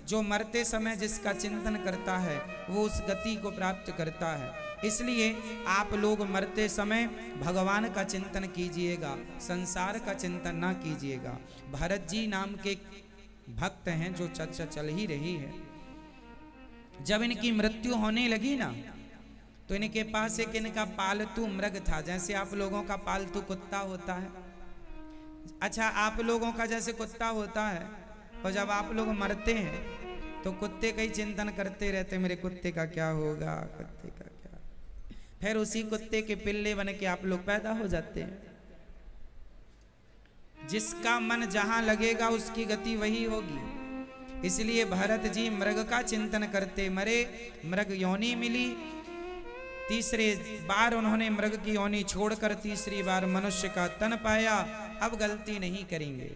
जो मरते समय जिसका चिंतन करता है वो उस गति को प्राप्त करता है। इसलिए आप लोग मरते समय भगवान का चिंतन कीजिएगा, संसार का चिंतन ना कीजिएगा। भरत जी नाम के भक्त हैं जो चर्चा चल ही रही है। जब इनकी मृत्यु होने लगी ना, तो इनके पास एक इनका पालतू मृग था, जैसे आप लोगों का पालतू कुत्ता होता है। अच्छा, आप लोगों का जैसे कुत्ता होता है, और जब आप लोग मरते हैं तो कुत्ते का ही चिंतन करते रहते, मेरे कुत्ते का क्या होगा, कुत्ते का क्या। फिर उसी कुत्ते के पिल्ले बन के आप लोग पैदा हो जाते हैं। जिसका मन जहां लगेगा उसकी गति वही होगी। इसलिए भरत जी मृग का चिंतन करते मरे, मृग योनि मिली, तीसरे बार उन्होंने मृग की योनि छोड़कर तीसरी बार मनुष्य का तन पाया। अब गलती नहीं करेंगे।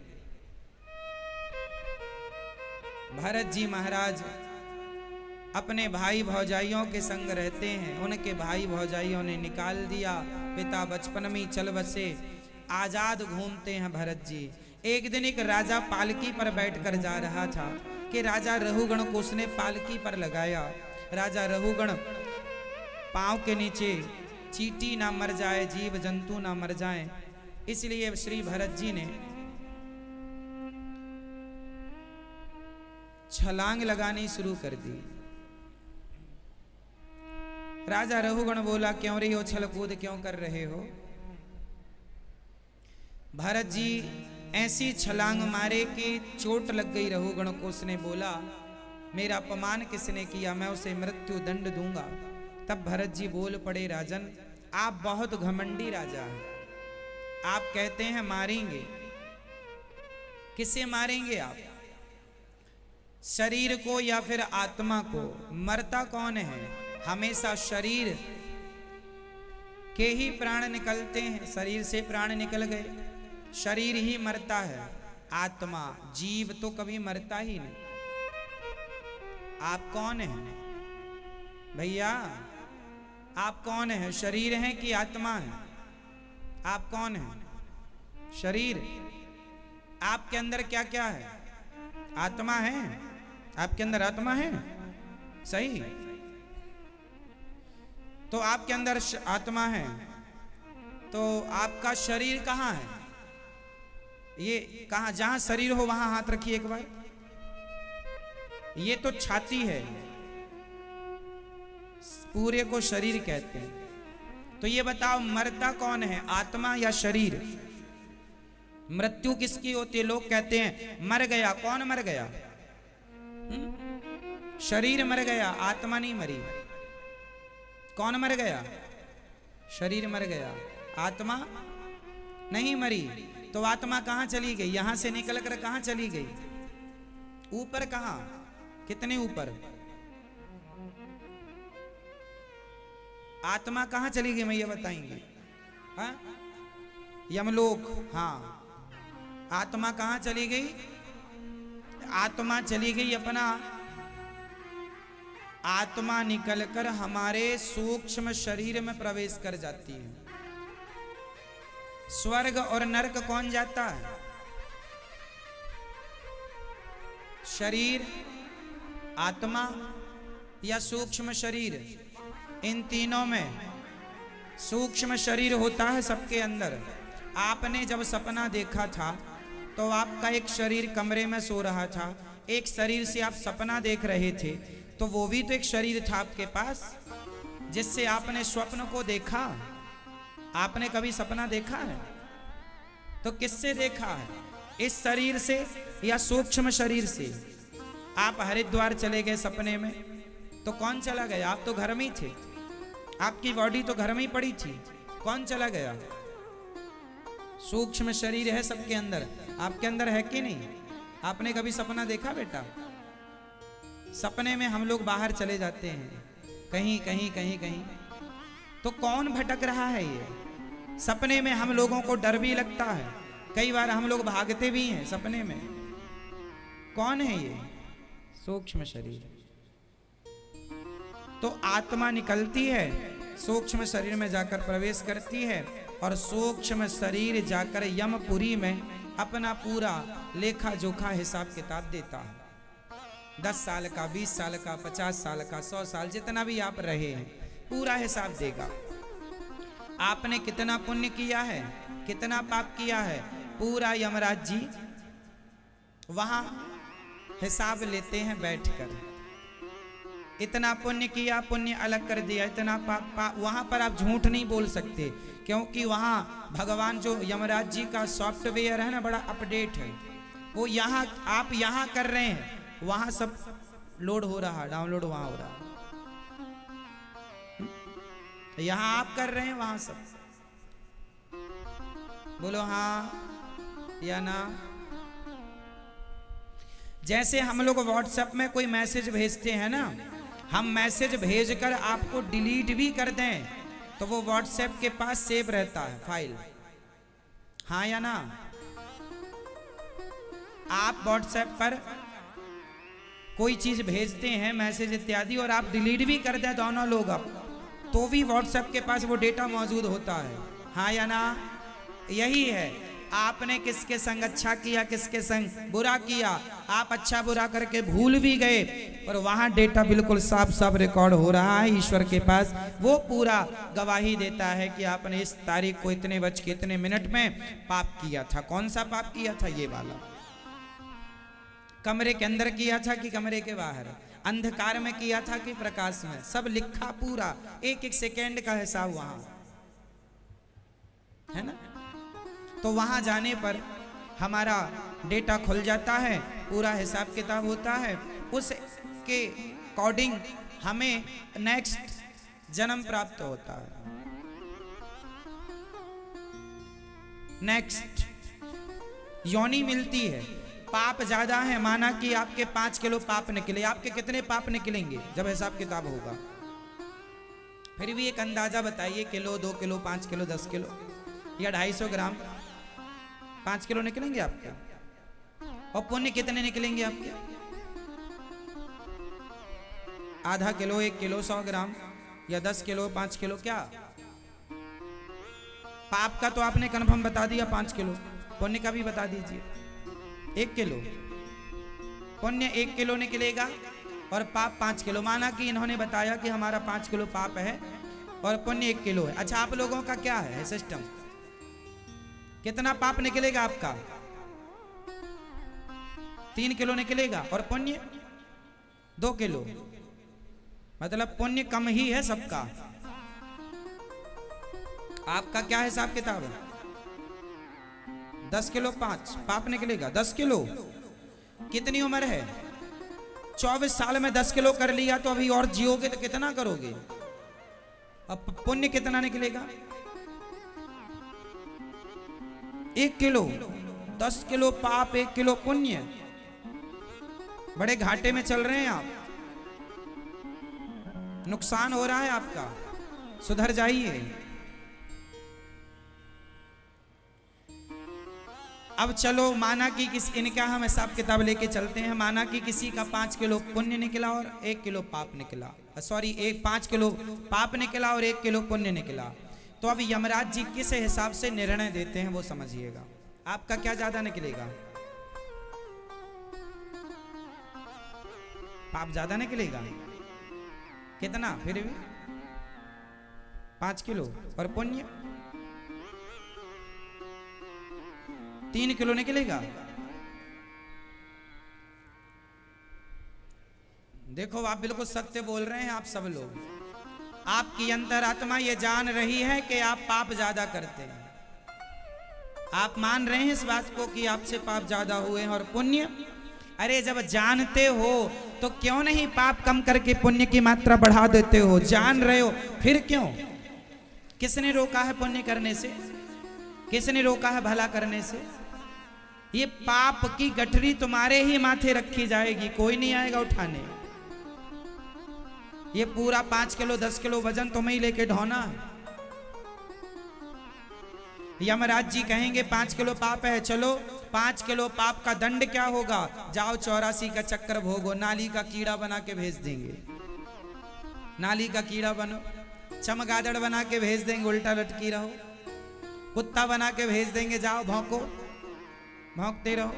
भरत जी महाराज अपने भाई भौजाइयों के संग रहते हैं। उनके भाई भौजाइयों ने निकाल दिया, पिता बचपन में चल बसे, आजाद घूमते हैं भरत जी। एक दिन एक राजा पालकी पर बैठकर जा रहा था कि राजा रहुगण को उसने पालकी पर लगाया। राजा रहुगण पांव के नीचे चींटी ना मर जाए, जीव जंतु ना मर जाए, इसलिए श्री भरत जी ने छलांग लगानी शुरू कर दी। राजा रहुगण बोला, क्यों रही हो, छल कूद क्यों कर रहे हो? भरत जी ऐसी छलांग मारे कि चोट लग गई रहुगण को। उसने बोला, मेरा अपमान किसने किया, मैं उसे मृत्यु दंड दूंगा। तब भरत जी बोल पड़े, राजन आप बहुत घमंडी राजा हैं। आप कहते हैं मारेंगे, किसे मारेंगे आप? शरीर को या फिर आत्मा को? मरता कौन है? हमेशा शरीर के ही प्राण निकलते हैं। शरीर से प्राण निकल गए, शरीर ही मरता है। आत्मा जीव तो कभी मरता ही नहीं। आप कौन हैं भैया? आप कौन हैं? शरीर हैं कि आत्मा है? आप कौन हैं? शरीर। आपके अंदर क्या क्या है? आत्मा है। आपके अंदर आत्मा है, सही। तो आपके अंदर आत्मा है, तो आपका शरीर कहाँ है? ये कहाँ? जहां शरीर हो वहां हाथ रखिए एक बार। ये तो छाती है, पूरे को शरीर कहते हैं। तो ये बताओ मरता कौन है, आत्मा या शरीर? मृत्यु किसकी होती है? लोग कहते हैं मर गया। कौन मर गया? शरीर मर गया, आत्मा नहीं मरी। कौन मर गया? शरीर मर गया, आत्मा नहीं मरी। तो आत्मा कहां चली गई? यहां से निकलकर कहां चली गई? ऊपर। कहां? कितने ऊपर? आत्मा कहां चली गई? मैं ये बताएंगे। हाँ, यमलोक। हाँ, आत्मा कहां चली गई? आत्मा चली गई अपना, आत्मा निकलकर हमारे सूक्ष्म शरीर में प्रवेश कर जाती है। स्वर्ग और नरक कौन जाता है? शरीर, आत्मा या सूक्ष्म शरीर? इन तीनों में सूक्ष्म शरीर होता है सबके अंदर। आपने जब सपना देखा था तो आपका एक शरीर कमरे में सो रहा था, एक शरीर से आप सपना देख रहे थे, तो वो भी तो एक शरीर था आपके पास जिससे आपने स्वप्न को देखा। आपने कभी सपना देखा है? तो किससे देखा है? इस शरीर से या सूक्ष्म शरीर से? आप हरिद्वार चले गए सपने में, तो कौन चला गया? आप तो घर में ही थे, आपकी बॉडी तो घर में ही पड़ी थी। कौन चला गया? सूक्ष्म शरीर है सबके अंदर। आपके अंदर है कि नहीं? आपने कभी सपना देखा बेटा? सपने में हम लोग बाहर चले जाते हैं, कहीं कहीं कहीं कहीं, तो कौन भटक रहा है? ये सपने में हम लोगों को डर भी लगता है, कई बार हम लोग भागते भी हैं सपने में। कौन है ये? सूक्ष्म शरीर। तो आत्मा निकलती है, सूक्ष्म शरीर में जाकर प्रवेश करती है, और सूक्ष्म शरीर जाकर यमपुरी में अपना पूरा लेखा जोखा हिसाब किताब देता है। 10 साल का, 20 साल का, 50 साल का, 100 साल, जितना भी आप रहे हैं पूरा हिसाब देगा। आपने कितना पुण्य किया है, कितना पाप किया है, पूरा यमराज जी वहां हिसाब लेते हैं बैठकर। इतना पुण्य किया, पुण्य अलग कर दिया, इतना पाप वहां पर आप झूठ नहीं बोल सकते, क्योंकि वहां भगवान जो यमराज जी का सॉफ्टवेयर है ना, बड़ा अपडेट है। वो यहाँ आप यहाँ कर रहे हैं, वहां सब लोड हो रहा, डाउनलोड वहां हो रहा। यहाँ आप कर रहे हैं, वहां सब। बोलो हाँ या ना। जैसे हम लोग व्हाट्सएप में कोई मैसेज भेजते हैं ना, हम मैसेज भेजकर आपको डिलीट भी कर दें तो वो व्हाट्सएप के पास सेव रहता है फाइल, हाँ या ना। आप व्हाट्सएप पर कोई चीज भेजते हैं, मैसेज इत्यादि, और आप डिलीट भी कर दें दोनों लोग आप, तो भी व्हाट्सएप के पास वो डेटा मौजूद होता है, हाँ या ना। यही है, आपने किसके संग अच्छा किया, किसके संग बुरा किया, आप अच्छा बुरा करके भूल भी गए, और वहां डेटा बिल्कुल साफ साफ रिकॉर्ड हो रहा है ईश्वर के पास। वो पूरा गवाही देता है कि आपने इस तारीख को इतने बज के इतने मिनट में पाप किया था। कौन सा पाप किया था? ये वाला। कमरे के अंदर किया था कि कमरे के बाहर, अंधकार में किया था कि प्रकाश में, सब लिखा पूरा, एक एक सेकेंड का हिसाब वहां है ना। तो वहां जाने पर हमारा डेटा खुल जाता है, पूरा हिसाब किताब होता है, उसके अकॉर्डिंग हमें नेक्स्ट जन्म प्राप्त होता है। नेक्स्ट योनि मिलती है। पाप ज्यादा है, माना कि आपके 5 किलो पाप निकले, आपके कितने पाप निकलेंगे जब हिसाब किताब होगा? फिर भी एक अंदाजा बताइए, किलो, 2 किलो, 5 किलो, 10 किलो या 250 ग्राम? 5 किलो निकलेंगे आपके। और पुण्य कितने निकलेंगे आपके? आधा किलो, 1 किलो, 100 ग्राम या 10 किलो, 5 किलो? क्या पाप का तो आपने कन्फर्म बता दिया 5 किलो, पुण्य का भी बता दीजिए। 1 किलो पुण्य 1 किलो निकलेगा और पाप 5 किलो। माना कि इन्होंने बताया कि हमारा 5 किलो पाप है और पुण्य 1 किलो है। अच्छा, आप लोगों का क्या है सिस्टम? कितना पाप निकलेगा आपका? 3 किलो निकलेगा और पुण्य 2 किलो। मतलब पुण्य कम ही है सबका। आपका क्या हिसाब किताब है? 10 किलो 5 पाप निकलेगा। 10 किलो कितनी उम्र है? 24 साल में 10 किलो कर लिया तो अभी और जियोगे तो कितना करोगे? अब पुण्य कितना निकलेगा? 1 किलो। 10 किलो पाप, 1 किलो पुण्य। बड़े घाटे में चल रहे हैं आप, नुकसान हो रहा है आपका, सुधर जाइए। अब चलो, माना कि इनका हम हिसाब किताब लेके चलते हैं। माना कि किसी का 5 किलो पुण्य निकला और 1 किलो पाप निकला, सॉरी 5 किलो पाप निकला और 1 किलो पुण्य निकला। तो अब यमराज जी किस हिसाब से निर्णय देते हैं वो समझिएगा। आपका क्या ज्यादा निकलेगा? पाप ज्यादा निकलेगा। कितना? फिर भी 5 किलो और पुण्य 3 किलो निकलेगा। देखो, आप बिल्कुल सत्य बोल रहे हैं। आप सब लोग, आपकी अंतरात्मा ये जान रही है कि आप पाप ज्यादा करते हैं। आप मान रहे हैं इस बात को कि आपसे पाप ज्यादा हुए हैं और पुण्य। अरे जब जानते हो तो क्यों नहीं पाप कम करके पुण्य की मात्रा बढ़ा देते हो? जान रहे हो फिर क्यों? किसने रोका है पुण्य करने से? किसने रोका है भला करने से? ये पाप की गठरी तुम्हारे ही माथे रखी जाएगी, कोई नहीं आएगा उठाने। ये पूरा 5 किलो 10 किलो वजन तुम्हें ही लेके ढोना है। यमराज जी कहेंगे 5 किलो पाप है, चलो 5 किलो पाप का दंड क्या होगा? जाओ 84 का चक्कर भोगो। नाली का कीड़ा बना के भेज देंगे। नाली का कीड़ा बनो, चमगादड़ बना के भेज देंगे, उल्टा लटकी रहो। कुत्ता बना के भेज देंगे, जाओ भौंको, भौंकते रहो।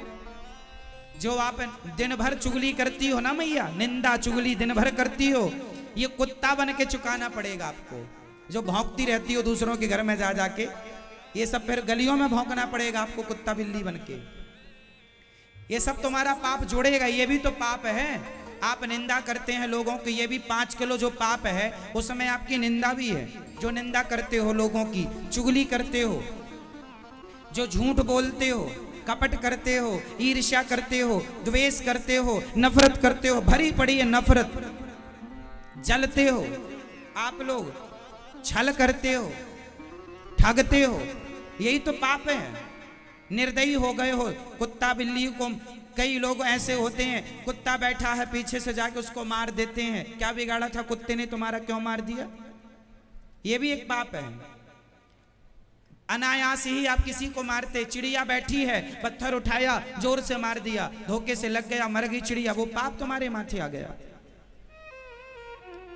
जो आप दिन भर चुगली करती हो ना मैया, निंदा चुगली दिन भर करती हो, ये कुत्ता बन के चुकाना पड़ेगा आपको। जो भौंकती रहती हो दूसरों के घर में जा जाके, ये सब फिर गलियों में भौंकना पड़ेगा आपको कुत्ता बिल्ली बन के। ये सब तुम्हारा पाप जोड़ेगा, ये भी तो पाप है। आप निंदा करते हैं लोगों की, ये भी 5 किलो जो पाप है उसमें आपकी निंदा भी है। जो निंदा करते हो लोगों की, चुगली करते हो, जो झूठ बोलते हो, कपट करते हो, ईर्ष्या करते हो, द्वेष करते हो, नफरत करते हो, भरी पड़ी है नफरत, जलते हो आप लोग, छल करते हो, ठगते हो, यही तो पाप है। निर्दयी हो गए हो। कुत्ता बिल्ली को कई लोग ऐसे होते हैं, कुत्ता बैठा है पीछे से जाके उसको मार देते हैं। क्या बिगाड़ा था कुत्ते ने तुम्हारा, क्यों मार दिया? ये भी एक पाप है। अनायास ही आप किसी को मारते। चिड़िया बैठी है, पत्थर उठाया, जोर से मार दिया, धोखे से लग गया, मर गई चिड़िया, वो पाप तुम्हारे माथे आ गया।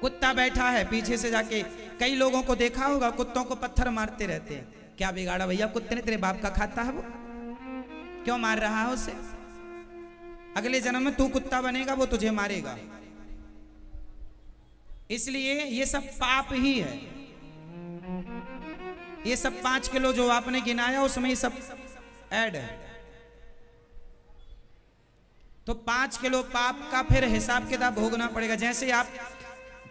कुत्ता बैठा है पीछे से जाके, कई लोगों को देखा होगा कुत्तों को पत्थर मारते रहते हैं। क्या बिगाड़ा भैया, कुत्ते ने तेरे बाप का खाता है, वो क्यों मार रहा है उसे? अगले जन्म में तू कुत्ता बनेगा, वो तुझे मारेगा। इसलिए ये सब पाप ही है। ये सब 5 किलो जो आपने गिनाया उसमें ये सब ऐड है। तो 5 किलो पाप का फिर हिसाब किताब भोगना पड़ेगा। जैसे आप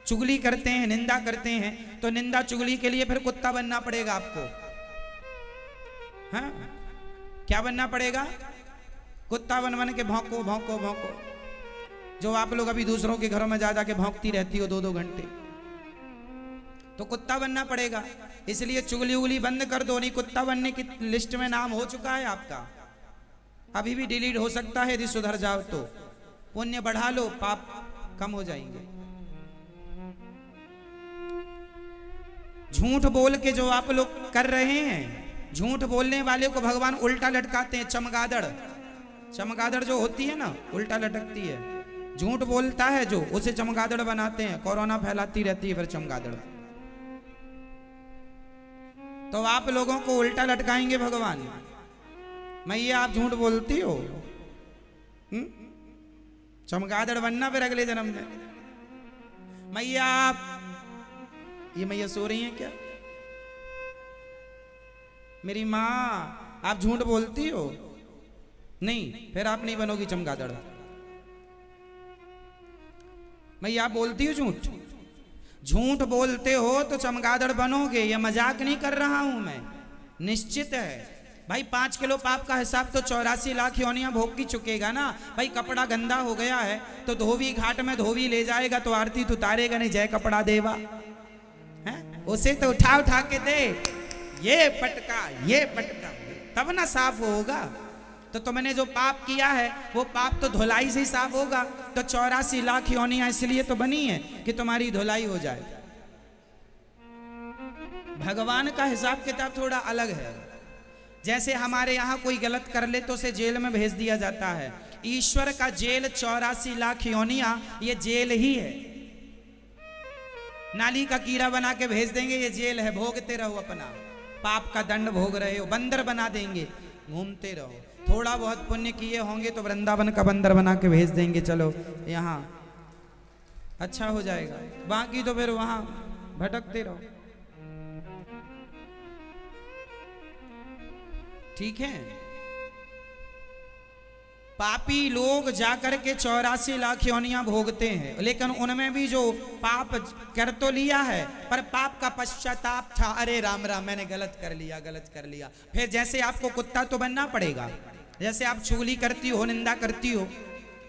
चुगली करते हैं, निंदा करते हैं, तो निंदा चुगली के लिए फिर कुत्ता बनना पड़ेगा आपको। हाँ, क्या बनना पड़ेगा? कुत्ता बन बन के भौंको भौंको भौंको। जो आप लोग अभी दूसरों के घरों में जा जाके भौंकती रहती हो 2-2 घंटे, तो कुत्ता बनना पड़ेगा। इसलिए चुगली उगली बंद कर दो, नहीं कुत्ता बनने की लिस्ट में नाम हो चुका है आपका। अभी भी डिलीट हो सकता है यदि सुधर जाओ तो। पुण्य बढ़ा लो, पाप कम हो जाएंगे। झूठ बोल के जो आप लोग कर रहे हैं, झूठ बोलने वाले को भगवान उल्टा लटकाते हैं। चमगादड़, चमगादड़ जो होती है ना, उल्टा लटकती है। झूठ बोलता है जो, उसे चमगादड़ बनाते हैं। कोरोना फैलाती रहती है फिर चमगादड़। तो आप लोगों को उल्टा लटकाएंगे भगवान। मैया आप झूठ बोलती हो, चमगादड़ बनना फिर अगले जन्म में। मैया आप, ये मैया सो रही हैं क्या? मेरी माँ आप झूठ बोलती हो? नहीं, फिर आप नहीं बनोगी चमगादड़। मैया आप बोलती हो झूठ? झूठ बोलते हो तो चमगादड़ बनोगे। ये मजाक नहीं कर रहा हूं मैं, निश्चित है भाई। 5 किलो पाप का हिसाब तो 84 लाख योनियां भोग की चुकेगा ना भाई। कपड़ा गंदा हो गया है तो धोबी घाट में धोबी ले जाएगा तो आरती तो उतारेगा नहीं, जय कपड़ा देवा है, उसे तो उठा उठा के दे, ये पटका ये पटका, तब ना साफ होगा। तो तुमने जो पाप किया है वो पाप तो धुलाई से ही साफ होगा। तो 84 लाख योनियां इसलिए तो बनी है कि तुम्हारी धुलाई हो जाए। भगवान का हिसाब किताब थोड़ा अलग है। जैसे हमारे यहाँ कोई गलत कर ले तो उसे जेल में भेज दिया जाता है। ईश्वर का जेल 84 लाख योनियां, ये जेल ही है। नाली का कीड़ा बना के भेज देंगे, ये जेल है, भोगते रहो अपना पाप का दंड भोग रहे हो। बंदर बना देंगे, घूमते रहो। थोड़ा बहुत पुण्य किए होंगे तो वृंदावन का बंदर बना के भेज देंगे, चलो यहाँ अच्छा हो जाएगा। बाकी तो फिर वहां भटकते रहो। ठीक है, पापी लोग जाकर के 84 लाख योनियां भोगते हैं, लेकिन उनमें भी जो पाप कर तो लिया है पर पाप का पश्चाताप था। अरे राम राम, मैंने गलत कर लिया, गलत कर लिया। फिर जैसे आपको कुत्ता तो बनना पड़ेगा। जैसे आप चुगली करती हो, निंदा करती हो,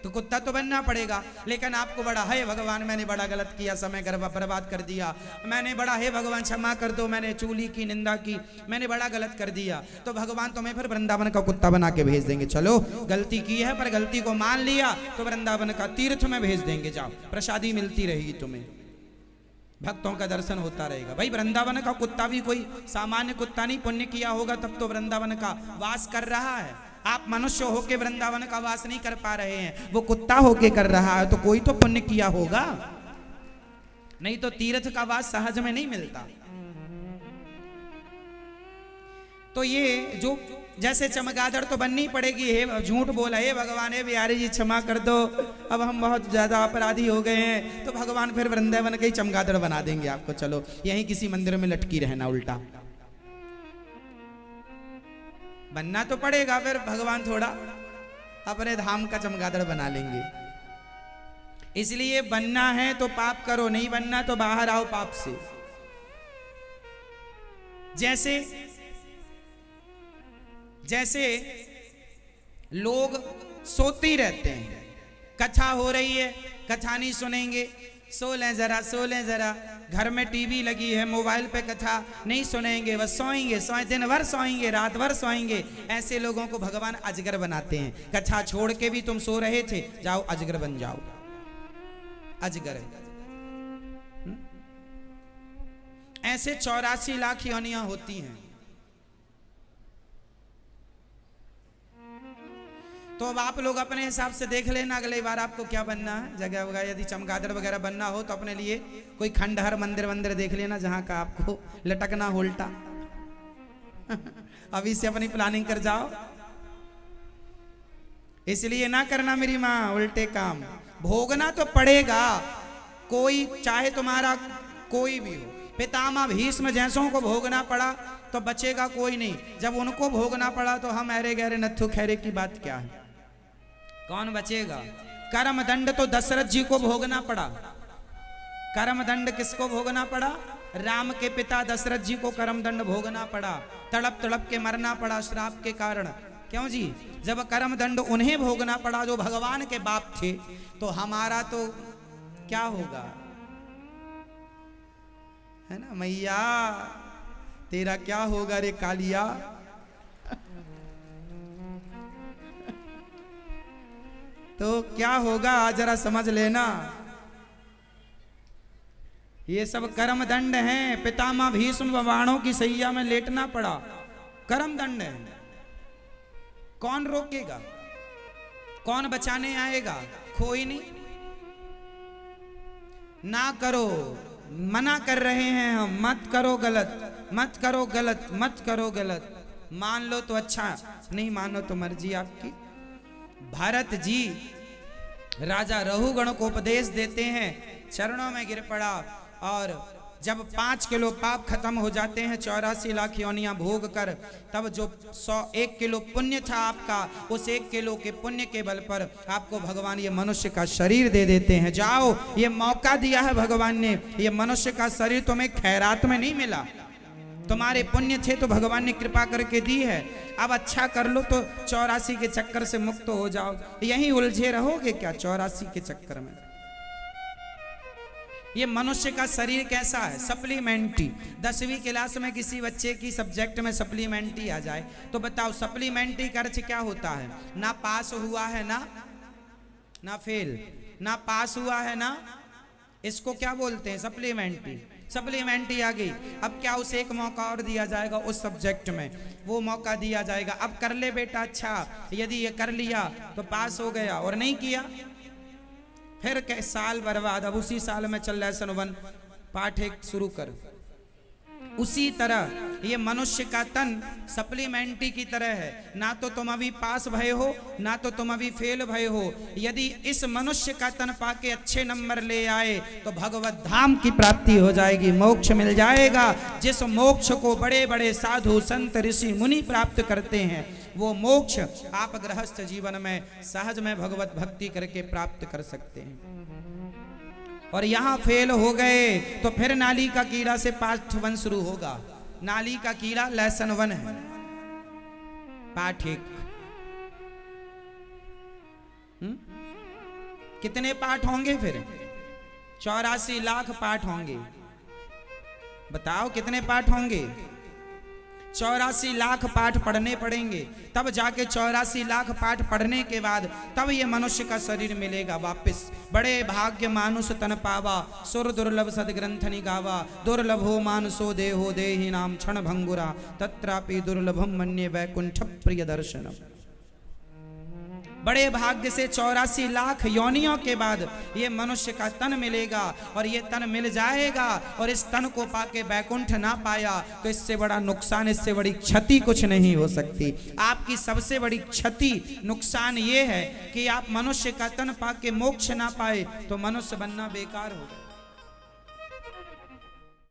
तो कुत्ता तो बनना पड़ेगा। लेकिन आपको बड़ा है भगवान, मैंने बड़ा गलत किया, समय बर्बाद कर दिया, मैंने बड़ा है भगवान क्षमा कर दो, मैंने चुगली की, निंदा की, मैंने बड़ा गलत कर दिया। तो भगवान तुम्हें फिर वृंदावन का कुत्ता बना के भेज देंगे। चलो गलती की है पर गलती को मान लिया तो वृंदावन का तीर्थ में भेज देंगे। जाओ, प्रसादी मिलती रहेगी तुम्हें, भक्तों का दर्शन होता रहेगा। भाई वृंदावन का कुत्ता भी कोई सामान्य कुत्ता नहीं, पुण्य किया होगा तब तो वृंदावन का वास कर रहा है। आप मनुष्य होके वृंदावन का वास नहीं कर पा रहे हैं, वो कुत्ता होके कर रहा है, तो कोई तो पुण्य किया होगा, नहीं तो तीर्थ का वास सहज में नहीं मिलता। तो ये जो जैसे चमगादड़ तो बननी पड़ेगी, हे झूठ बोला, हे भगवान, हे बिहारी जी क्षमा कर दो, अब हम बहुत ज्यादा अपराधी हो गए हैं, तो भगवान फिर वृंदावन के ही चमगादड़ बना देंगे आपको, चलो यहीं किसी मंदिर में लटकी रहना उल्टा। बनना तो पड़ेगा, फिर भगवान थोड़ा अपने धाम का चमगादड़ बना लेंगे। इसलिए बनना है तो पाप करो, नहीं बनना तो बाहर आओ पाप से। जैसे जैसे लोग सोते ही रहते हैं, कथा हो रही है, कथा नहीं सुनेंगे, सो लें जरा, सो लें जरा, घर में टीवी लगी है, मोबाइल पे कथा नहीं सुनेंगे, बस सोएंगे, दिन भर सोएंगे, रात भर सोएंगे। ऐसे लोगों को भगवान अजगर बनाते हैं। कथा छोड़ के भी तुम सो रहे थे, जाओ अजगर बन जाओ, अजगर। ऐसे 84 लाख योनियां होती हैं। तो अब आप लोग अपने हिसाब से देख लेना अगली बार आपको क्या बनना है। जगह वगैरह यदि चमगादड़ वगैरह बनना हो तो अपने लिए कोई खंडहर मंदिर देख लेना जहां का आपको लटकना हो उल्टा। अभी से अपनी प्लानिंग कर जाओ, इसलिए ना करना मेरी माँ उल्टे काम। भोगना तो पड़ेगा, कोई चाहे तुम्हारा कोई भी हो, पितामह भीष्म जैसों को भोगना पड़ा तो बचेगा कोई नहीं। जब उनको भोगना पड़ा तो हम अरे गहरे नथु खैरे की बात क्या है, कौन बचेगा। कर्म दंड तो दशरथ जी को भोगना पड़ा। कर्म दंड किसको भोगना पड़ा? राम के पिता दशरथ जी को कर्म दंड भोगना पड़ा, तड़प तड़प के मरना पड़ा श्राप के कारण। क्यों जी? जब कर्म दंड उन्हें भोगना पड़ा जो भगवान के बाप थे, तो हमारा तो क्या होगा, है ना। मैया तेरा क्या होगा रे कालिया। तो क्या होगा जरा समझ लेना। ये सब कर्म दंड हैं। पितामह भीष्म बाणों की सैया में लेटना पड़ा, कर्म दंड है। कौन रोकेगा, कौन बचाने आएगा? कोई नहीं। ना करो, मना कर रहे हैं हम, मत करो गलत, मत करो गलत, मत करो गलत। मान लो तो अच्छा, नहीं मानो तो मर्जी आपकी। भरत जी राजा रहुगण को उपदेश देते हैं, चरणों में गिर पड़ा, और जब 5 किलो पाप खत्म हो जाते हैं 84 लाख योनियां भोग कर, तब जो 1 किलो पुण्य था आपका, उस 1 किलो के पुण्य के बल पर आपको भगवान ये मनुष्य का शरीर दे देते हैं। जाओ, ये मौका दिया है भगवान ने, ये मनुष्य का शरीर तुम्हें खैरात में नहीं मिला, तुम्हारे पुण्य थे तो भगवान ने कृपा करके दी है। अब अच्छा कर लो तो 84 के चक्कर से मुक्त हो जाओ। यहीं उलझे रहोगे क्या 84 के चक्कर में? ये मनुष्य का शरीर कैसा है? सप्लीमेंट्री। 10वीं क्लास में किसी बच्चे की सब्जेक्ट में सप्लीमेंट्री आ जाए तो बताओ सप्लीमेंट्री का अर्थ क्या होता है? ना पास हुआ है ना फेल, ना पास हुआ है ना, इसको क्या बोलते हैं? सप्लीमेंट्री। सप्लीमेंट्री आ गई, अब क्या उसे एक मौका और दिया जाएगा उस सब्जेक्ट में, वो मौका दिया जाएगा। अब कर ले बेटा, अच्छा यदि ये कर लिया तो पास हो गया, और नहीं किया फिर साल बर्बाद। अब उसी साल में चल रहा है सन 1 पाठ 1 शुरू कर। उसी तरह ये मनुष्य का तन सप्लीमेंट्री की तरह है, ना तो तुम अभी पास भय हो ना तो तुम अभी फेल भय हो। यदि इस मनुष्य का तन पाके अच्छे नंबर ले आए तो भगवत धाम की प्राप्ति हो जाएगी, मोक्ष मिल जाएगा। जिस मोक्ष को बड़े बड़े साधु संत ऋषि मुनि प्राप्त करते हैं, वो मोक्ष आप गृहस्थ जीवन में सहज में भगवत भक्ति करके प्राप्त कर सकते हैं। और यहां फेल हो गए तो फिर नाली का कीड़ा से पाठ 1 शुरू होगा। नाली का कीड़ा लेसन 1 है, पाठ 1। कितने पाठ होंगे फिर? 84 लाख पाठ होंगे। बताओ कितने पाठ होंगे? 84 लाख पाठ पढ़ने पड़ेंगे, तब जाके 84 लाख पाठ पढ़ने के बाद तब ये मनुष्य का शरीर मिलेगा वापस। बड़े भाग्य मानुष तन पावा, सुर दुर्लभ सदग्रंथ निगावा, दुर्लभो मानसो देहो देहि नाम क्षण भंगुरा, तत्रापि दुर्लभम मन्ये वैकुंठ प्रिय दर्शनम। बड़े भाग्य से 84 लाख योनियों के बाद ये मनुष्य का तन मिलेगा, और ये तन मिल जाएगा और इस तन को पाके बैकुंठ ना पाया तो इससे बड़ा नुकसान, इससे बड़ी क्षति कुछ नहीं हो सकती। आपकी सबसे बड़ी क्षति नुकसान ये है कि आप मनुष्य का तन पाके मोक्ष ना पाए तो मनुष्य बनना बेकार हो जाए।